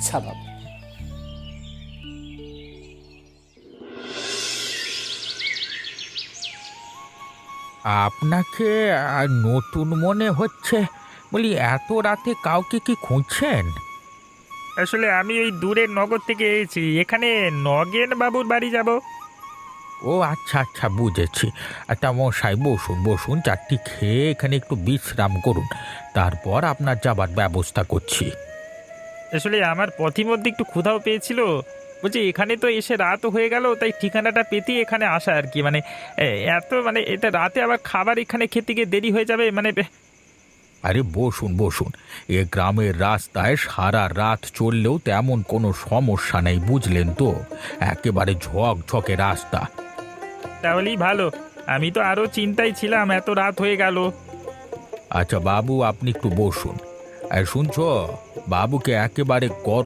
আচ্ছা বাবু। আপনাকে নতুন মনে হচ্ছে। বলি, এত রাতে কাউকে কি খুঁজছেন? আসলে আমি ওই দূরের নগর থেকে এসেছি, এখানে নগেন বাবুর বাড়ি যাব। ও আচ্ছা আচ্ছা, বুঝেছি। তা মশাই, বসুন বসুন, চারটি খেয়ে এখানে একটু বিশ্রাম করুন, তারপর আপনার যাবার ব্যবস্থা করছি। আসলে আমার পথিমধ্যে একটু ক্ষুধাও পেয়েছিল। বলছি এখানে তো এসে রাতও হয়ে গেল, তাই ঠিকানাটা পেতেই এখানে আসা আর কি। মানে এ, এত মানে এটা রাতে আবার খাবার এখানে খেতে গিয়ে দেরি হয়ে যাবে মানে আরে বসুন বসুন, এ গ্রামের রাস্তায় সারা রাত চললেও তেমন কোনো সমস্যা নেই, বুঝলেন তো? একেবারে ঝকঝকে রাস্তা। তাহলেই ভালো। আমি তো আরো চিন্তায় ছিলাম, এত রাত হয়ে গেল। আচ্ছা বাবু, আপনি একটু বসুন। শুনছো, বাবুকে একেবারে গরম